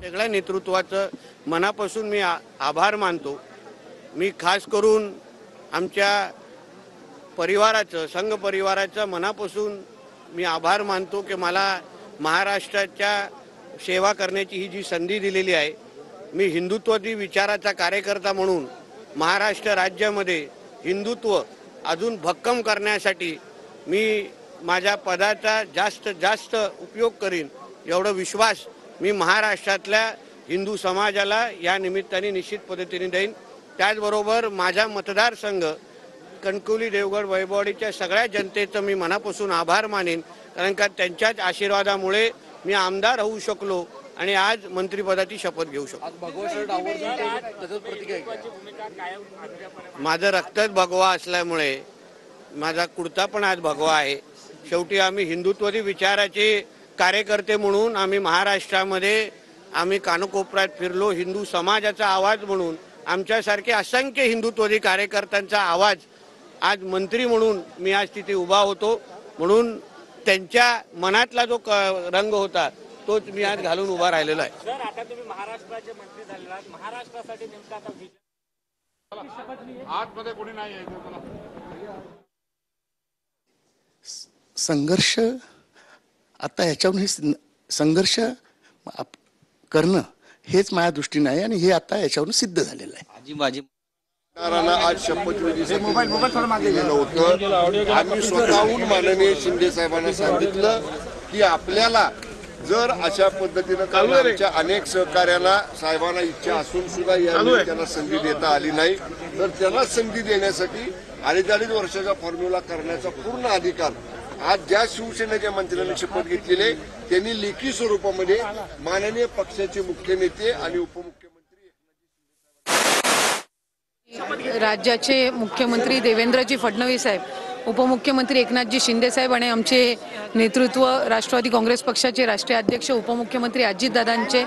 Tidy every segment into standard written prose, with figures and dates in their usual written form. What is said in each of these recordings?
सगळ्या नेतृत्वाचं मनापासून मी आभार मानतो। मी खास करून आमच्या परिवाराचं, संघ परिवाराचं मनापासून मी आभार मानतो की मला महाराष्ट्राच्या सेवा करण्याची ही जी संधी दिलेली आहे। मी हिंदुत्ववादी विचाराचा कार्यकर्ता म्हणून महाराष्ट्र राज्यामध्ये हिंदुत्व अजून भक्कम करण्यासाठी मी माझ्या पदाचा जास्तीत जास्त उपयोग करीन एवढा विश्वास मी महाराष्ट्रातल्या हिंदू समाजाला या निमित्ताने निश्चित पद्धतीने देईन। त्याचबरोबर माझा मतदारसंघ कणकवली, देवगड, वैभववाडीच्या सगळ्या जनतेचं मी मनापासून आभार मानेन, कारण का त्यांच्याच आशीर्वादामुळे मी आमदार होऊ शकलो आणि आज मंत्रिपदाची शपथ घेऊ शकतो। माझं रक्तच भगवा असल्यामुळे माझा कुर्ता पण आज भगवा आहे। शेवटी आम्ही हिंदुत्ववादी विचाराचे कार्यकर्ते म्हणून आम्ही महाराष्ट्रामध्ये आम्ही कानकोपऱ्यात फिरलो। हिंदू समाजाचा आवाज म्हणून आमच्यासारखे असंख्य हिंदुत्ववादी कार्यकर्त्यांचा आवाज आज मंत्री म्हणून मी आज तिथे उभा होतो। म्हणून त्यांच्या मनातला जो रंग होता तोच मी आज घालून उभा राहिलेलो आहे। सर, आता तुम्ही महाराष्ट्राचे मंत्री झाले आहात, महाराष्ट्रासाठी नेमका आता आतमध्ये कोणी नाही आहे संघर्ष आता याच्यावरून संघर्ष करणं हेच माझ्या दृष्टीने आहे आणि हे आता याच्यावरून सिद्ध झालेलं आहे। आज शपथविधीसाठी गेलं होतं। आम्ही स्वतःहून माननीय शिंदे साहेबांना सांगितलं की आपल्याला जर अशा पद्धतीनं आमच्या अनेक सहकार्याला साहेबांना इच्छा असून सुद्धा यावेळी त्यांना संधी देता आली नाही, तर त्यांना संधी देण्यासाठी 2.5 वर्षाचा फॉर्म्युला करण्याचा पूर्ण अधिकार आज ज्या शिवसेनेच्या मंत्र्यांनी शपथ घेतलेले त्यांनी लेखी स्वरूपामध्ये माननीय पक्षाचे मुख्य नेते आणि उपमुख्यमंत्री राज्याचे मुख्यमंत्री देवेंद्रजी फडणवीस साहेब, उपमुख्यमंत्री एकनाथजी शिंदे साहेब आणि आमचे नेतृत्व राष्ट्रवादी काँग्रेस पक्षाचे राष्ट्रीय अध्यक्ष उपमुख्यमंत्री अजितदादांचे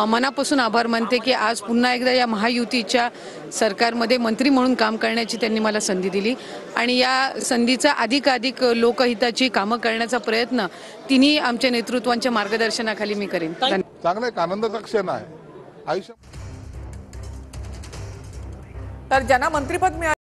मनापासून आभार मानते की आज पुन्हा एकदा या महायुतीच्या सरकारमध्ये मंत्री म्हणून काम करण्याची त्यांनी मला संधी दिली आणि या संधीचा अधिकाधिक लोकहिताची कामं करण्याचा प्रयत्न तिन्ही आमच्या नेतृत्वांच्या मार्गदर्शनाखाली मी करेन। चांगला एक आनंदाचा क्षण आहे आयुष्य। तर ज्यांना मंत्रिपद मिळालं